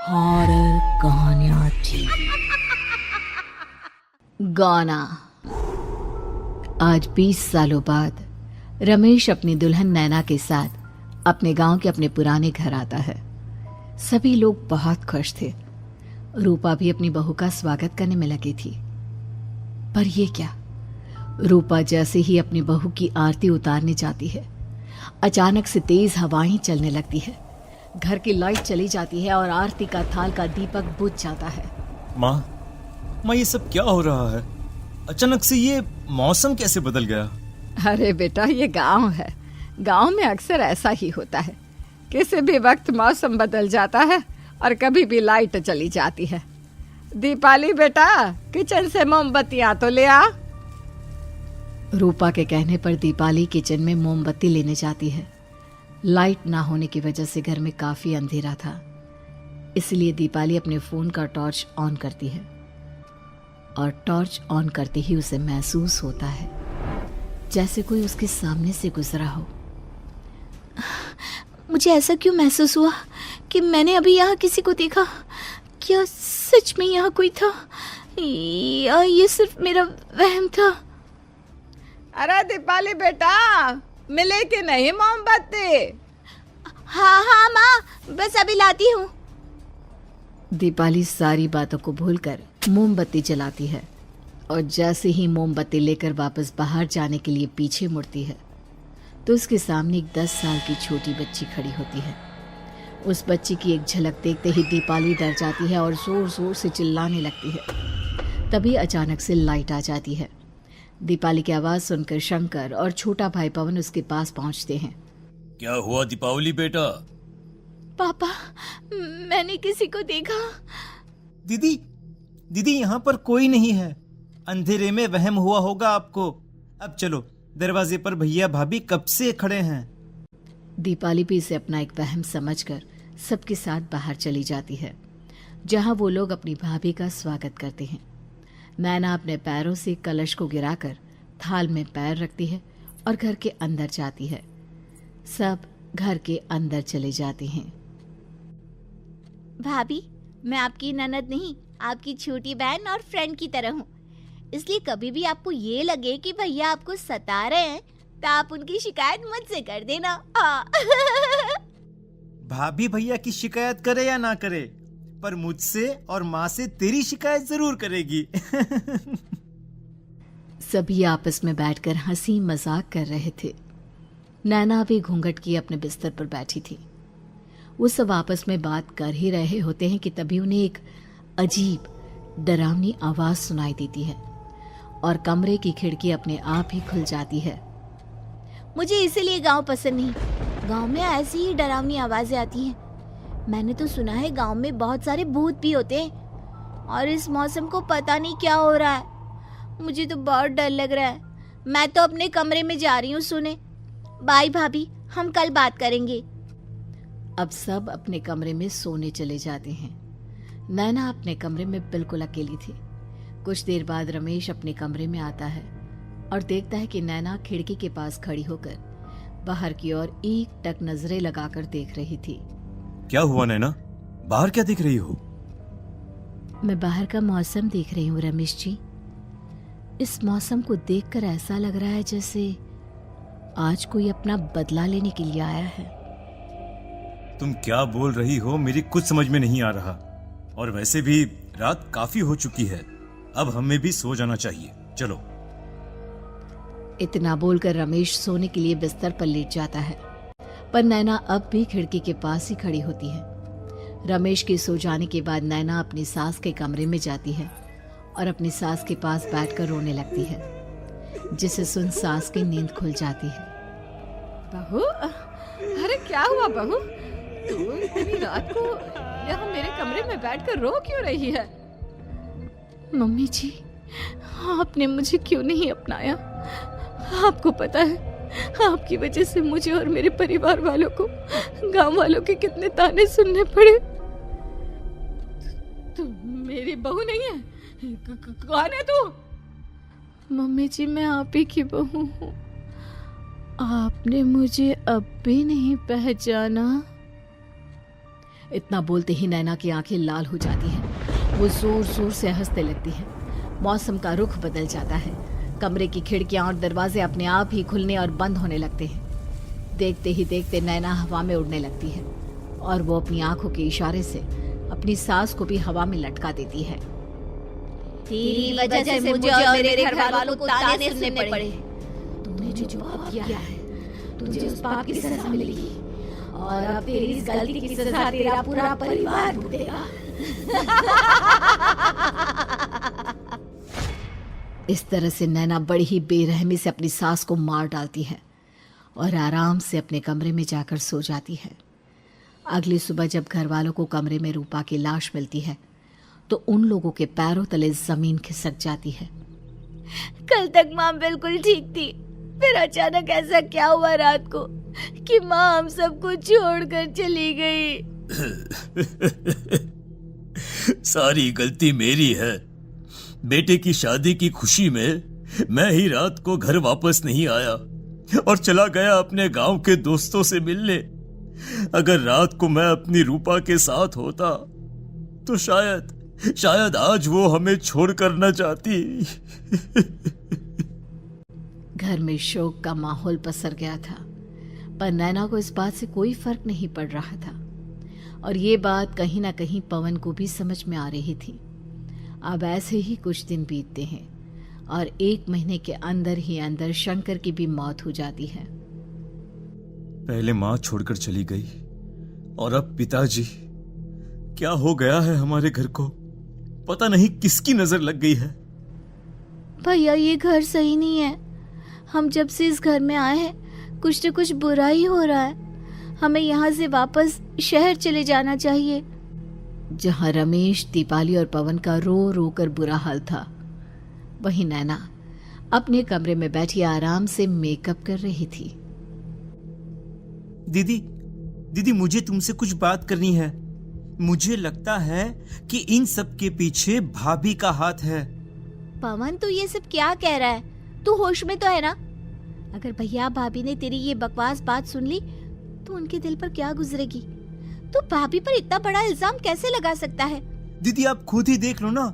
Horror कहानियाँ थी। गाना। आज 20 सालों बाद रमेश अपनी दुल्हन नैना के साथ अपने गांव के अपने पुराने घर आता है। सभी लोग बहुत खुश थे। रूपा भी अपनी बहू का स्वागत करने में लगी थी। पर ये क्या, रूपा जैसे ही अपनी बहू की आरती उतारने जाती है, अचानक से तेज हवाएं चलने लगती है। घर की लाइट चली जाती है और आरती का थाल का दीपक बुझ जाता है। माँ, ये सब क्या हो रहा है? अचानक से ये मौसम कैसे बदल गया? अरे बेटा, ये गांव है। गांव में अक्सर ऐसा ही होता है। किसी भी वक्त मौसम बदल जाता है और कभी भी लाइट चली जाती है। दीपाली बेटा, किचन से मोमबत्तियां तो ले आ। रूपा के कहने पर दीपाली किचन में मोमबत्ती लेने जाती है। लाइट ना होने की वजह से घर में काफी अंधेरा था, इसलिए दीपाली अपने फोन का टॉर्च ऑन करती है और टॉर्च ऑन करते ही उसे महसूस होता है जैसे कोई उसके सामने से गुजरा हो। मुझे ऐसा क्यों महसूस हुआ कि मैंने अभी यहाँ किसी को देखा? क्या सच में यहाँ कोई था या ये सिर्फ मेरा वहम था? अरे दीपाली बेटा, मिले कि नहीं मोमबत्ती? हाँ माँ, बस अभी लाती हूँ। दीपाली सारी बातों को भूलकर मोमबत्ती जलाती है और जैसे ही मोमबत्ती लेकर वापस बाहर जाने के लिए पीछे मुड़ती है तो उसके सामने एक 10 साल की छोटी बच्ची खड़ी होती है। उस बच्ची की एक झलक देखते ही दीपाली डर जाती है और जोर जोर से चिल्लाने लगती है। तभी अचानक से लाइट आ जाती है। दीपाली की आवाज सुनकर शंकर और छोटा भाई पवन उसके पास पहुंचते हैं। क्या हुआ दीपावली बेटा? पापा, मैंने किसी को देखा। दीदी यहाँ पर कोई नहीं है। अंधेरे में वहम हुआ होगा आपको। अब चलो, दरवाजे पर भैया भाभी कब से खड़े हैं। दीपाली भी इसे अपना एक वहम समझकर सबके साथ बाहर चली जाती है, जहां वो लोग अपनी भाभी का स्वागत करते हैं। नैना अपने पैरों से कलश को गिराकर थाल में पैर रखती है और घर के अंदर जाती है। सब घर के अंदर चले जाते हैं। भाभी, मैं आपकी ननद नहीं, आपकी छोटी बहन और फ्रेंड की तरह हूँ। इसलिए कभी भी आपको ये लगे कि भैया आपको सता रहे हैं तो आप उनकी शिकायत मुझसे कर देना। भाभी भैया की शिकायत करे या ना करे, पर मुझसे और माँ से तेरी शिकायत जरूर करेगी। सभी आपस में बैठकर हंसी मजाक कर रहे थे। नैना भी घूंघट किए अपने बिस्तर पर बैठी थी। वो सब आपस में बात कर ही रहे होते हैं कि तभी उन्हें एक अजीब डरावनी आवाज सुनाई देती है और कमरे की खिड़की अपने आप ही खुल जाती है। मुझे इसीलिए गांव पसंद नहीं। गांव में ऐसी ही डरावनी आवाजें आती हैं। मैंने तो सुना है गांव में बहुत सारे भूत भी होते हैं और इस मौसम को पता नहीं क्या हो रहा है। मुझे तो बहुत डर लग रहा है। मैं तो अपने कमरे में जा रही हूँ सोने। बाय भाभी, हम कल बात करेंगे। अब सब अपने कमरे में सोने चले जाते हैं। नैना अपने कमरे में बिल्कुल अकेली थी। कुछ देर बाद रमेश अपने कमरे में आता है और देखता है कि नैना खिड़की के पास खड़ी होकर बाहर की ओर एक टक नजरें लगाकर देख रही थी। क्या हुआ नैना? बाहर क्या देख रही हो? मैं बाहर का मौसम देख रही हूँ रमेश जी। इस मौसम को देखकर ऐसा लग रहा है जैसे आज कोई अपना बदला लेने के लिए आया है। तुम क्या बोल रही हो? मेरी कुछ समझ में नहीं आ रहा। और वैसे भी रात काफी हो चुकी है, अब हमें भी सो जाना चाहिए। चलो। इतना बोलकर रमेश सोने के लिए बिस्तर पर लेट जाता है, पर नैना अब भी खिड़की के पास ही खड़ी होती है। रमेश के सो जाने के बाद नैना अपनी सास के कमरे में जाती है और अपनी सास के पास बैठकर रोने लगती है, जिसे सुन सास की नींद खुल जाती है। बहू, अरे क्या हुआ बहू? तू इतनी रात को यहाँ मेरे कमरे में बैठकर रो क्यों रही है? मम्मी जी, आपने मुझे क्यों नहीं अपनाया? आपको पता है, आपकी वजह से मुझे और मेरे परिवार वालों को गांव वालों के कितने ताने सुनने पड़े। तू मेरी बहू नहीं है? कौन है तू? मम्मी जी, मैं आप ही की बहू हूँ। आपने मुझे अब भी नहीं पहचाना? इतना बोलते ही नैना की आंखें लाल हो जाती हैं। वो जोर जोर से हंसने लगती है। मौसम का रुख बदल जाता है। कमरे की खिड़कियां और दरवाजे अपने आप ही खुलने और बंद होने लगते हैं। देखते ही देखते नैना हवा में उड़ने लगती है और वो अपनी आंखों के इशारे से अपनी सांस को भी हवा में लटका देती है। तेरी वजह से मुझे और मेरे घर वालों को ताने सुनने पड़े। तूने जो पाप किया है, तुझे उस पाप की सजा मिलेगी और अब तेरी इस गलती की सजा तेरा पूरा परिवार भुगतेगा। इस तरह से नैना बड़ी ही बेरहमी से अपनी सास को मार डालती है और आराम से अपने कमरे में जाकर सो जाती है। अगली सुबह जब घर वालों को कमरे में रूपा की लाश मिलती है तो उन लोगों के पैरों तले जमीन खिसक जाती है। कल तक माँ बिल्कुल ठीक थी, फिर अचानक ऐसा क्या हुआ रात को कि माँ हम सबको छोड़कर चली गई। सारी गलती मेरी है। बेटे की शादी की खुशी में मैं ही रात को घर वापस नहीं आया और चला गया अपने गांव के दोस्तों से मिलने। अगर रात को मैं अपनी रूपा के साथ होता तो शायद आज वो हमें छोड़कर न जाती। घर में शोक का माहौल पसर गया था, पर नैना को इस बात से कोई फर्क नहीं पड़ रहा था और ये बात कहीं ना कहीं पवन को भी समझ में आ रही थी। अब ऐसे ही कुछ दिन बीतते हैं और 1 महीने के अंदर ही अंदर शंकर की भी मौत हो जाती है। पहले माँ छोड़कर चली गई और अब पिताजी। क्या हो गया है हमारे घर को? पता नहीं किसकी नजर लग गई है। भैया ये घर सही नहीं है। हम जब से इस घर में आए हैं कुछ न कुछ बुरा ही हो रहा है। हमें यहाँ से वापस शहर चले जाना चाहिए। जहाँ रमेश, दीपाली और पवन का रो रो कर बुरा हाल था, वहीं नैना अपने कमरे में बैठी आराम से मेकअप कर रही थी। दीदी मुझे तुमसे कुछ बात करनी है। मुझे लगता है कि इन सब के पीछे भाभी का हाथ है। पवन तू ये सब क्या कह रहा है? तू होश में तो है ना? अगर भैया भाभी ने तेरी ये बकवास बात सुन ली तो उनके दिल पर क्या गुजरेगी? तू भाभी पर इतना बड़ा इल्जाम कैसे लगा सकता है? दीदी आप खुद ही देख लो ना।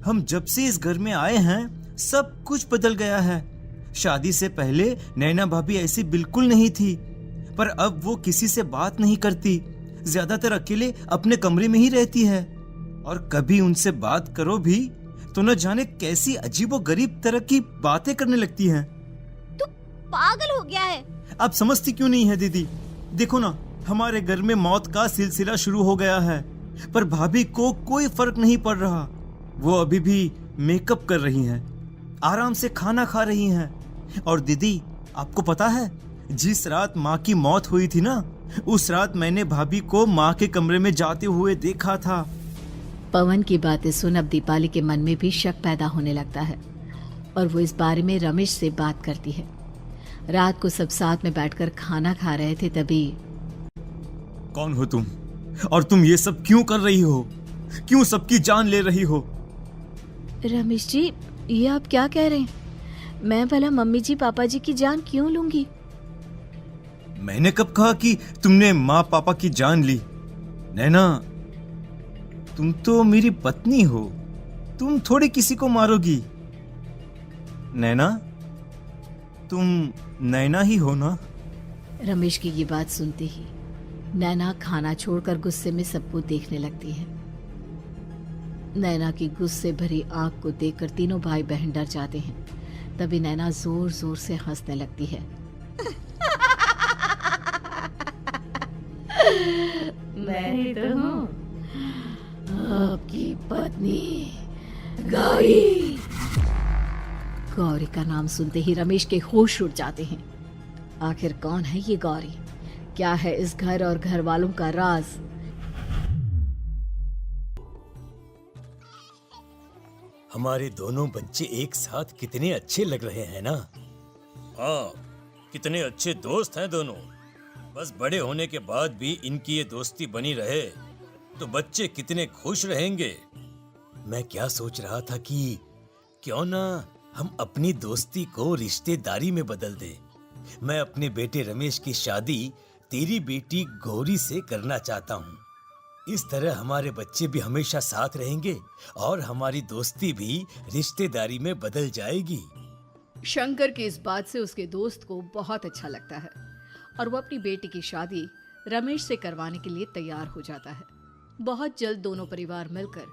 हम जब से इस घर में आए हैं सब कुछ बदल गया है। शादी से पहले नैना भाभी ऐसी बिल्कुल नहीं थी, पर अब वो किसी से बात नहीं करती। ज्यादातर अकेले अपने कमरे में ही रहती है और कभी उनसे बात करो भी तो न जाने कैसी अजीबोगरीब तरह की बातें करने लगती हैं। तू पागल हो गया है। आप समझती क्यों नहीं है दीदी? देखो ना, हमारे घर में मौत का सिलसिला शुरू हो गया है, पर भाभी को कोई फर्क नहीं पड़ रहा। वो अभी भी मेकअप कर रही हैं, आराम से खाना खा रही हैं। और दीदी आपको पता है, जिस रात माँ की मौत हुई थी ना, उस रात मैंने भाभी को माँ के कमरे में जाते हुए देखा था। पवन की बातें सुन अब दीपाली के मन में भी शक पैदा होने लगता है और वो इस बारे में रमेश से बात करती है। रात को सब साथ में बैठकर खाना खा रहे थे, तभी कौन हो तुम और तुम ये सब क्यों कर रही हो? क्यों सबकी जान ले रही हो? रमेश जी, ये आप क्या कह रहे हैं? मैं भला मम्मी जी पापा जी की जान क्यों लूंगी? मैंने कब कहा कि तुमने माँ पापा की जान ली? नैना, तुम तो मेरी पत्नी हो, तुम थोड़ी किसी को मारोगी। नैना, तुम नैना ही हो ना? रमेश की ये बात सुनते ही नैना खाना छोड़कर गुस्से में सबको देखने लगती है। नैना की गुस्से भरी आंख को देखकर तीनों भाई बहन डर जाते हैं। तभी नैना जोर जोर से हंसने लगती है। मैं तो हूँ आपकी पत्नी गौरी। गौरी का नाम सुनते ही रमेश के होश उड़ जाते हैं। आखिर कौन है ये गौरी? क्या है इस घर और घर वालों का राज? हमारे दोनों बच्चे एक साथ कितने अच्छे लग रहे हैं ना? हाँ, कितने अच्छे दोस्त हैं दोनों। बस बड़े होने के बाद भी इनकी ये दोस्ती बनी रहे तो बच्चे कितने खुश रहेंगे। मैं क्या सोच रहा था कि क्यों ना हम अपनी दोस्ती को रिश्तेदारी में बदल दें। मैं अपने बेटे रमेश की शादी तेरी बेटी गौरी से करना चाहता हूँ। इस तरह हमारे बच्चे भी हमेशा साथ रहेंगे और हमारी दोस्ती भी रिश्तेदारी में बदल जाएगी। शंकर की इस बात से उसके दोस्त को बहुत अच्छा लगता है और वो अपनी बेटी की शादी रमेश से करवाने के लिए तैयार हो जाता है। बहुत जल्द दोनों परिवार मिलकर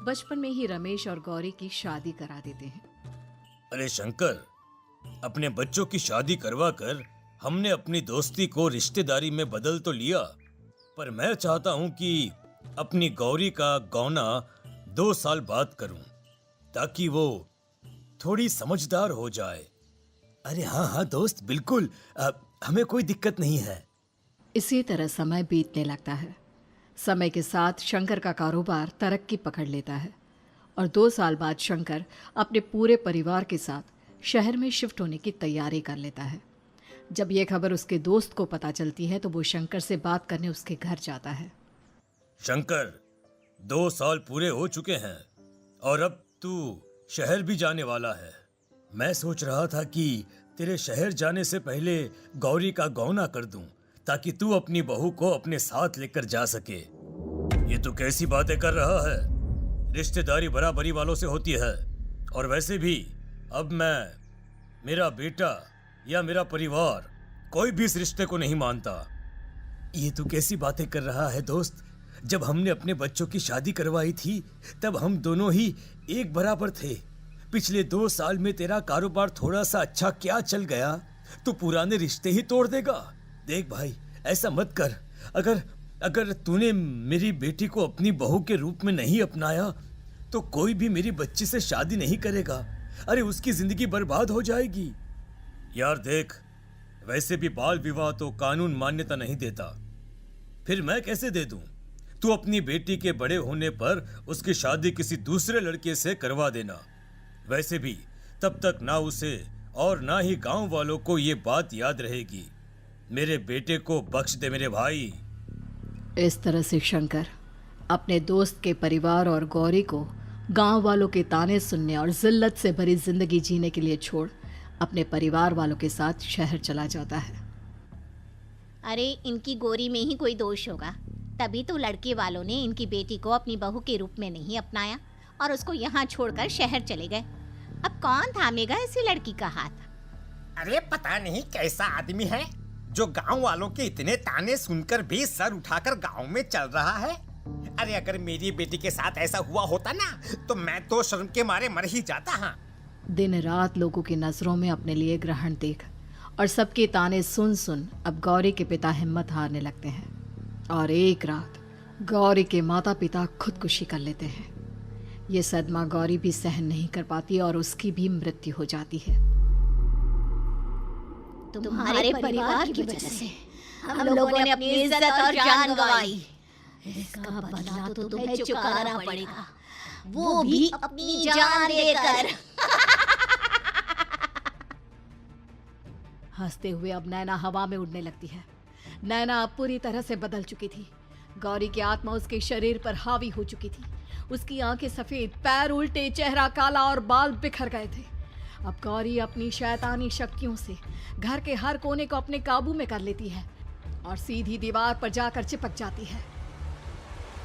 बचपन में ही रमेश और गौरी की शादी करा देते हैं। अरे शंकर, अपने बच्चों की शादी करवा कर हमने अपनी दोस्ती को रिश्तेदारी में बदल तो लिया, पर मैं चाहता हूं कि अपनी गौरी का गौना 2 साल बाद करूं, ताकि वो थोड़ी समझदार हो जाए। अरे हाँ दोस्त, बिल्कुल, हमें कोई दिक्कत नहीं है। इसी तरह समय बीतने लगता है। समय के साथ शंकर का कारोबार तरक्की पकड़ लेता है और 2 साल बाद शंकर अपने पूरे परिवार के साथ शहर में शिफ्ट होने की तैयारी कर लेता है। जब यह खबर उसके दोस्त को पता चलती है तो वो शंकर से बात करने उसके घर जाता है। शंकर, 2 साल पूरे हो चुके हैं और अब तू शहर भी जाने वाला है। मैं सोच रहा था कि तेरे शहर जाने से पहले गौरी का गौना कर दूं, ताकि तू अपनी बहू को अपने साथ लेकर जा सके। ये तू कैसी बातें कर रहा है? रिश्तेदारी बराबरी वालों से होती है, और वैसे भी अब मेरा बेटा या मेरा परिवार कोई भी इस रिश्ते को नहीं मानता। ये तू कैसी बातें कर रहा है दोस्त? जब हमने अपने बच्चों की शादी करवाई थी तब हम दोनों ही एक बराबर थे। पिछले 2 साल में तेरा कारोबार थोड़ा सा अच्छा क्या चल गया तो पुराने रिश्ते ही तोड़ देगा। देख भाई, ऐसा मत कर। अगर तूने मेरी बेटी को अपनी बहू के रूप में नहीं अपनाया तो कोई भी मेरी बच्ची से शादी नहीं करेगा। अरे उसकी जिंदगी बर्बाद हो जाएगी। यार देख, वैसे भी बाल विवाह तो कानून मान्यता नहीं देता, फिर मैं कैसे दे दूं? तू अपनी बेटी के बड़े होने पर उसकी शादी किसी दूसरे लड़के से करवा देना। वैसे भी तब तक ना उसे और ना ही गांव वालों को ये बात याद रहेगी। मेरे बेटे को बख्श दे मेरे भाई। इस तरह से शंकर अपने दोस्त के परिवार और गौरी को गांव वालों के ताने सुनने और जिल्लत से भरी जिंदगी जीने के लिए छोड़ अपने परिवार वालों के साथ शहर चला जाता है। अरे इनकी गोरी में ही कोई दोष होगा, तभी तो लड़के वालों ने इनकी बेटी को अपनी बहू के रूप में नहीं अपनाया और उसको यहाँ छोड़कर शहर चले गए। अब कौन थामेगा ऐसी लड़की का हाथ? अरे पता नहीं कैसा आदमी है जो गांव वालों के इतने ताने सुनकर भी सर उठाकर गांव में चल रहा है। अरे अगर मेरी बेटी के साथ ऐसा हुआ होता ना तो मैं तो शर्म के मारे मर ही जाता। हाँ, दिन रात लोगों की नजरों में अपने लिए ग्रहण देख और सबके ताने सुन सुन अब गौरी के पिता हिम्मत हारने लगते हैं और एक रात गौरी के माता पिता खुदकुशी कर लेते हैं। ये सदमा गौरी भी सहन नहीं कर पाती और उसकी भी मृत्यु हो जाती है। तुम्हारे परिवार की वजह से हम लोगों ने अपनी इज्जत और जान गंवाई। इसका बदला तो तुम्हें चुकाना पड़ेगा, वो भी अपनी जान देकर। हंसते हुए अब नैना हवा में उड़ने लगती है। नैना अब पूरी तरह से बदल चुकी थी। गौरी की आत्मा उसके शरीर पर हावी हो चुकी थी। उसकी आंखें सफेद, पैर उल्टे, चेहरा काला और बाल बिखर गए थे। अब गौरी अपनी शैतानी शक्तियों से घर के हर कोने को अपने काबू में कर लेती है और सीधी दीवार पर जाकर चिपक जाती है।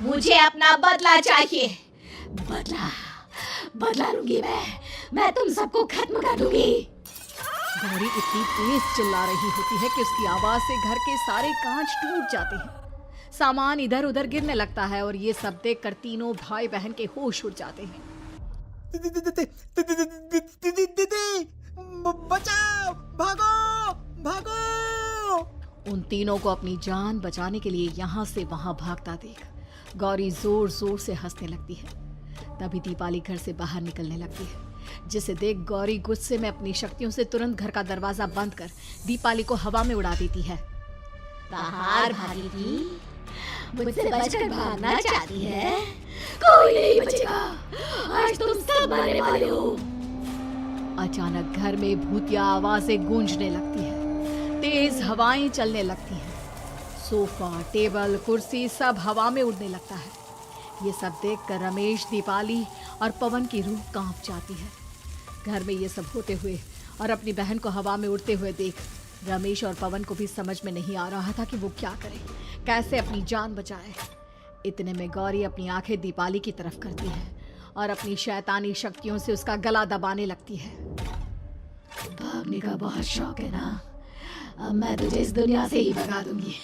मुझे अपना बदला चाहिए। बदला लूंगी मैं तुम सबको खत्म कर दूंगी। गौरी इतनी तेज चिल्ला रही होती है कि उसकी आवाज से घर के सारे कांच टूट जाते हैं। सामान इधर उधर गिरने लगता है और ये सब देखकर तीनों भाई बहन के होश उड़ जाते हैं। बचाओ, भागो भागो। उन तीनों को अपनी जान बचाने के लिए यहाँ से वहां भागता देख गौरी जोर जोर से हंसने लगती है। तभी दीपाली घर से बाहर निकलने लगती है, जिसे देख गौरी गुस्से में अपनी शक्तियों से तुरंत घर का दरवाजा बंद कर दीपाली को हवा में उड़ा देती है। बाहर भागी थी, मुझसे बचकर भागना चाहती है? कोई नहीं बचेगा, आज तुम सब मरने वाले हो। अचानक घर में भूतिया आवाजें गूंजने लगती है, तेज हवाएं चलने लगती हैं। सोफा, टेबल, कुर्सी सब हवा में उड़ने लगता है। ये सब देखकर रमेश, दीपाली और पवन की रूह कांप जाती है। घर में ये सब होते हुए और अपनी बहन को हवा में उड़ते हुए देख रमेश और पवन को भी समझ में नहीं आ रहा था कि वो क्या करे, कैसे अपनी जान बचाए। इतने में गौरी अपनी आंखें दीपाली की तरफ करती है और अपनी शैतानी शक्तियों से उसका गला दबाने लगती है। भागने का बहुत शौक है ना, अब मैं तुझे इस दुनिया से ही भगा दूंगी।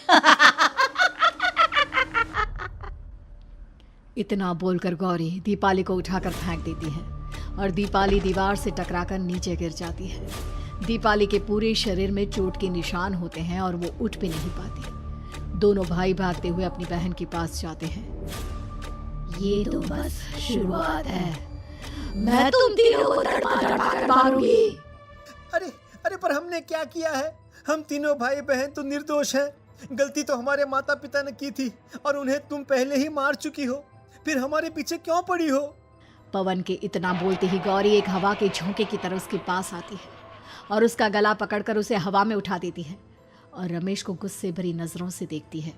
इतना बोलकर गौरी दीपाली को उठाकर फेंक देती है और दीपाली दीवार से टकराकर नीचे गिर जाती है। दीपाली के पूरे शरीर में चोट के निशान होते हैं और वो उठ भी नहीं पाती। दोनों भाई भागते हुए अपनी बहन के पास जाते हैं। ये तो बस शुरुआत है, मैं तुम तीनों को तड़पा मारूंगी। अरे अरे, पर हमने क्या किया है? हम तीनों भाई बहन तो निर्दोष हैं। गलती तो हमारे माता पिता ने की थी और उन्हें तुम पहले ही मार चुकी हो, फिर हमारे पीछे क्यों पड़ी हो? पवन के इतना बोलते ही गौरी एक हवा के झोंके की तरह उसके पास आती है और उसका गला पकड़कर उसे हवा में उठा देती है और रमेश को गुस्से भरी नजरों से देखती है।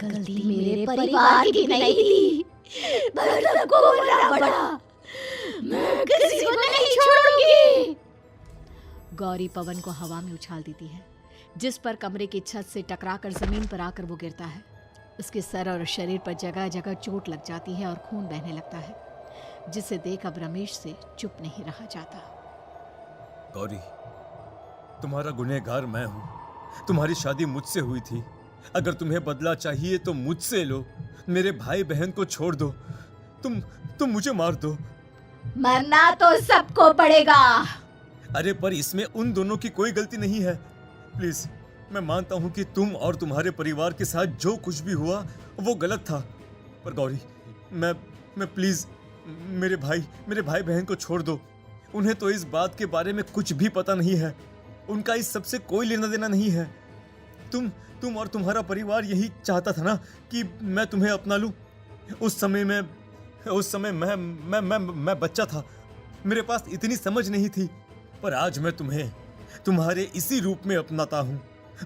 गलती मेरे परिवार की नहीं थी, पर सबको बोलना पड़ा। मैं किसी को नहीं छोड़ूंगी। गौरी पवन को हवा में उछाल देती है, जिस पर कमरे की छत से टकराकर जमीन पर आकर वो गिरता है। उसके सर और शरीर पर जगह जगह चोट लग जाती है और खून बहने लगता है, जिसे देख अब रमेश से चुप नहीं रहा जाता। गौरी, तुम्हारा गुनहगार मैं हूँ। तुम्हारी शादी मुझसे हुई थी। अगर तुम्हें बदला चाहिए तो मुझसे लो। मेरे भाई बहन को छोड़ दो। तुम मुझे मार दो। मरना तो सबको पड़ेगा। अरे पर इसमें उन दोनों की कोई गलती नहीं है। प्लीज, मैं मानता हूँ कि तुम और तुम्हारे परिवार के साथ जो कुछ भी हुआ वो गलत था, पर गौरी, मैं प्लीज मेरे भाई बहन को छोड़ दो। उन्हें तो इस बात के बारे में कुछ भी पता नहीं है। उनका इस सबसे कोई लेना देना नहीं है। तुम और तुम्हारा परिवार यही चाहता था ना कि मैं तुम्हें अपना लूं। उस समय मैं बच्चा था। मेरे पास इतनी समझ नहीं थी, पर आज मैं तुम्हें तुम्हारे इसी रूप में अपनाता हूं।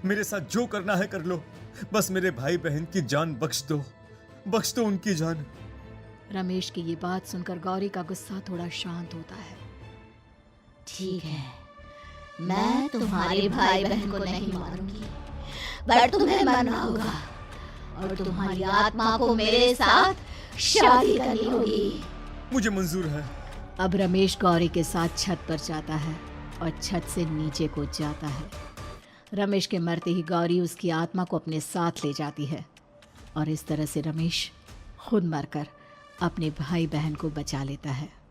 मेरे साथ जो करना है कर लो, बस मेरे भाई बहन की जान बख्श दो उनकी जान। रमेश की ये बात सुनकर गौरी का गुस्सा थोड़ा शांत होता है। ठीक है, मैं तुम्हारे भाई बहन को नहीं मारूंगी, पर तुम्हें मरना होगा और तुम्हारी आत्मा को मेरे साथ शादी करनी होगी। मुझे मंजूर है। अब रमेश गौरी के साथ छत पर जाता है और छत से नीचे को जाता है। रमेश के मरते ही गौरी उसकी आत्मा को अपने साथ ले जाती है और इस तरह से रमेश खुद मरकर अपने भाई बहन को बचा लेता है।